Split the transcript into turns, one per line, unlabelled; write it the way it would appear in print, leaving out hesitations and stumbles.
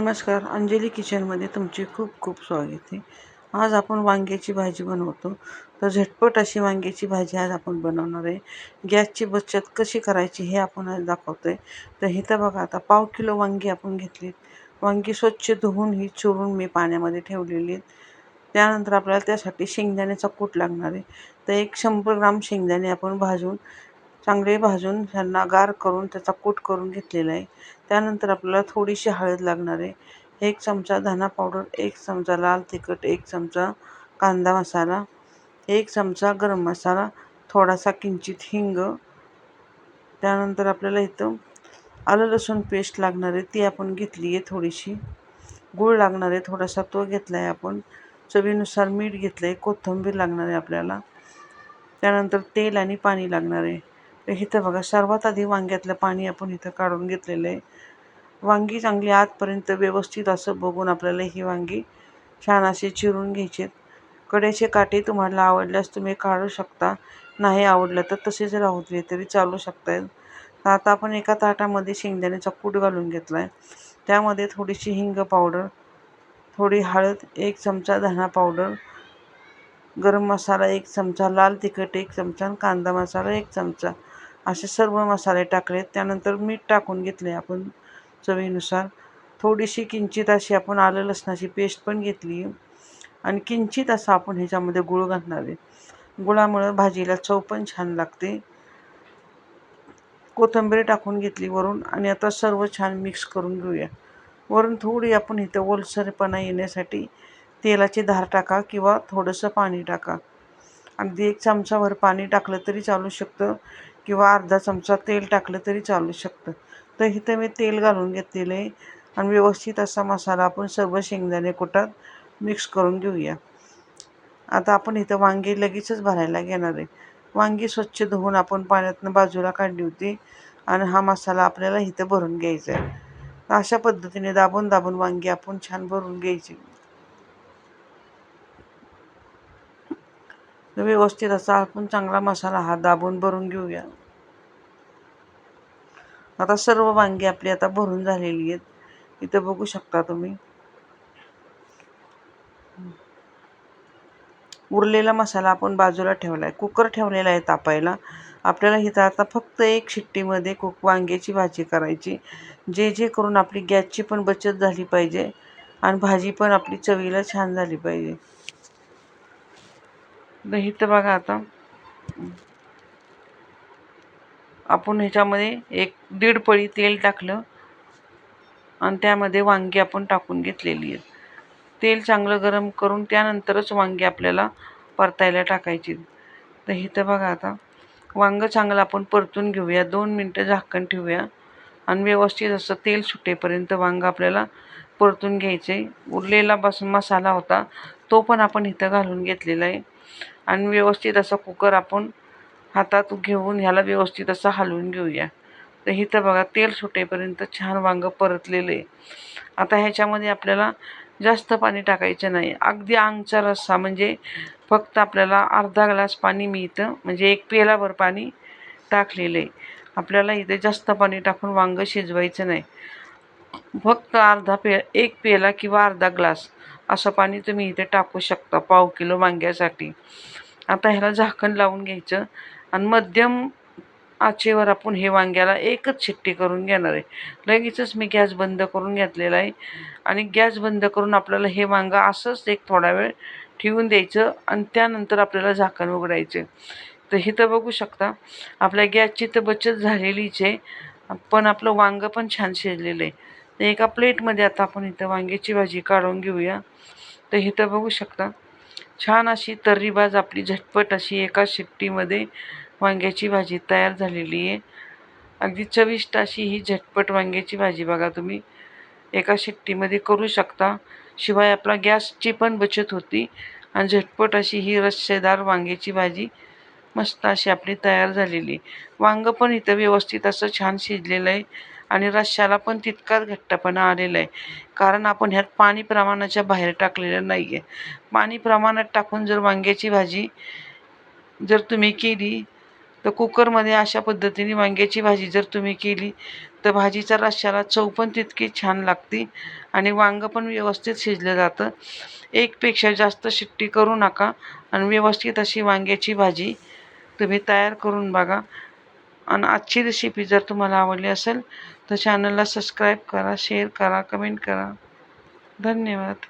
नमस्कार. अंजली किचनमध्ये तुमचे खूप खूप स्वागत आहे. आज आपण वांग्याची भाजी बनवतो. तर झटपट अशी वांग्याची भाजी आज आपण बनवणार आहे. गॅसची बचत कशी करायची हे आपण आज दाखवतो आहे. तर इथं बघा, आता पाव किलो वांगी आपण घेतली. वांगी स्वच्छ धुवून ही चुरून मी पाण्यामध्ये ठेवलेली आहेत. त्यानंतर आपल्याला त्यासाठी शेंगदाण्याचा कूट लागणार आहे. तर 100 ग्राम शेंगदाणे आपण चांगले भाजून त्यांना गार करून त्याचा कूट करून घेतलेला आहे. त्यानंतर आपल्याला थोडीशी हळद लागणार आहे. 1 चमचा धना पावडर, 1 चमचा लाल तिखट, 1 चमचा कांदा मसाला, 1 चमचा गरम मसाला, थोडासा किंचित हिंग. त्यानंतर आपल्याला इथं आलं लसूण पेस्ट लागणार आहे, ती आपण घेतली आहे थोडीशी. गूळ लागणार आहे थोडासा, तो घेतला आहे आपण. चवीनुसार मीठ घेतलं आहे. कोथिंबीर लागणार आहे आपल्याला. त्यानंतर तेल आणि पाणी लागणार आहे. तर इथं बघा, सर्वात आधी वांग्यातलं पाणी आपण इथं काढून घेतलेलं आहे. वांगी चांगली आतपर्यंत व्यवस्थित असं बघून आपल्याला ही वांगी छान असे चिरून घ्यायचे. कड्याचे काटे तुम्हाला आवडल्यास तुम्ही काढू शकता, नाही आवडलं तर तसेच राहू दे तरी चालू शकतात. तर आता आपण एका ताटामध्ये शेंगदाण्याचा कूट घालून घेतला आहे. त्यामध्ये थोडीशी हिंग पावडर, थोडी हळद, 1 चमचा धना पावडर, गरम मसाला 1 चमचा, लाल तिखट 1 चमचा, कांदा मसाला 1 चमचा, असे सर्व मसाले टाकलेत. त्यानंतर मीठ टाकून घेतले आपण चवीनुसार. थोडीशी किंचित अशी आपण आलं लसणाची पेस्ट पण घेतली आणि किंचित असा आपण ह्याच्यामध्ये गूळ घालणार आहे. गुळामुळे भाजीला चव पण छान लागते. कोथिंबीर टाकून घेतली वरून आणि आता सर्व छान मिक्स करून घेऊया. वरून थोडी आपण इथं ओलसरपणा येण्यासाठी तेलाची धार टाका किंवा थोडंसं पाणी टाका. अगदी 1 चमचाभर पाणी टाकलं तरी चालू शकतं किंवा अर्धा चमचा तेल टाकलं तरी चालू शकतं. तर इथं मी तेल घालून घेतलेलं आहे आणि व्यवस्थित असा मसाला आपण सर्व शेंगदाणे कुटात मिक्स करून घेऊया. आता आपण इथं वांगी लगेचच भरायला घेणार आहे. वांगी स्वच्छ धुवून आपण पाण्यातनं बाजूला काढली होती आणि हा मसाला आपल्याला इथं भरून घ्यायचा आहे. अशा पद्धतीने दाबून दाबून वांगी आपण छान भरून घ्यायची. व्यवस्थित असा आपण चांगला मसाला हा दाबून भरून घेऊया. आता सर्व वांगी आपली आता भरून झालेली आहेत. इथं बघू शकता तुम्ही. उरलेला मसाला आपण बाजूला ठेवला आहे. कुकर ठेवलेला आहे तापायला. आपल्याला इथं आता फक्त 1 शिट्टीमध्ये वांग्याची भाजी करायची. जे करून आपली गॅसची पण बचत झाली पाहिजे आणि भाजी पण आपली चवीला छान झाली पाहिजे. तर इथं बघा, आता आपण ह्याच्यामध्ये 1-1.5 पळी तेल टाकलं आणि त्यामध्ये वांगी आपण टाकून घेतलेली आहेत. तेल चांगलं गरम करून त्यानंतरच वांगी आपल्याला परतायला टाकायची. तर इथं बघा, आता वांगं चांगलं आपण परतून घेऊया. 2 मिनटं झाकण ठेवूया आणि व्यवस्थित असं तेल सुटेपर्यंत वांगं आपल्याला परतून घ्यायचं आहे. उरलेला मसाला होता तो पण आपण इथं घालून घेतलेला आहे आणि व्यवस्थित असा कुकर आपण हातात घेऊन ह्याला व्यवस्थित असं हलवून घेऊया. तर इथं बघा, तेल सुटेपर्यंत छान वांगं परतलेलं आहे. आता ह्याच्यामध्ये आपल्याला जास्त पाणी टाकायचं नाही. अगदी अंगचा रस्सा, म्हणजे फक्त आपल्याला अर्धा ग्लास पाणी मी इथं, म्हणजे 1 पेलाभर पाणी टाकलेलं आहे. आपल्याला इथे जास्त पाणी टाकून वांगं शिजवायचं नाही. फक्त 1 पेला किंवा अर्धा ग्लास असं पाणी तुम्ही इथे टाकू शकता पाव किलो वांग्यासाठी. आता ह्याला झाकण लावून घ्यायचं आणि मध्यम आचेवर आपण हे वांग्याला 1च शिट्टी करून घेणार आहे. लगेचच मी गॅस बंद करून घेतलेला आहे आणि गॅस बंद करून आपल्याला हे वांगं असंच एक थोडा वेळ ठेवून द्यायचं आणि त्यानंतर आपल्याला झाकण उघडायचं. तर इथं बघू शकता, आपल्या गॅसची तर बचत झालेलीच आहे, पण आपलं वांगं पण छान शिजलेलं आहे. तर एका प्लेटमध्ये आता आपण इथं वांग्याची भाजी काढून घेऊया. तर इथं बघू शकता, छान अशी तर्रीबाज आपली झटपट अशी एका शिट्टीमध्ये वांग्याची भाजी तयार झालेली आहे. अगदी चविष्ट अशी ही झटपट वांग्याची भाजी बघा तुम्ही एका शिट्टीमध्ये करू शकता. शिवाय आपला गॅसची पण बचत होती आणि झटपट अशी ही रस्सेदार वांग्याची भाजी मस्त अशी आपली तयार झालेली. वांगं पण इथं व्यवस्थित असं छान शिजलेलं आहे आणि रश्श्याला पण तितकाच घट्टपणा आलेला आहे, कारण आपण ह्यात पाणी प्रमाणाच्या बाहेर टाकलेलं नाही आहे. पाणी प्रमाणात टाकून जर वांग्याची भाजी जर तुम्ही केली तर कुकरमध्ये अशा पद्धतीने वांग्याची भाजी जर तुम्ही केली तर भाजीचा रश्श्याला चव पण तितकी छान लागते आणि वांगं पण व्यवस्थित शिजलं जातं. एकपेक्षा जास्त शिट्टी करू नका आणि व्यवस्थित अशी वांग्याची भाजी तुम्ही तयार करून बघा. आणि आजची रेसिपी जर तुम्हाला आवडली असेल तर चॅनलला सबस्क्राईब करा, शेअर करा, कमेंट करा. धन्यवाद.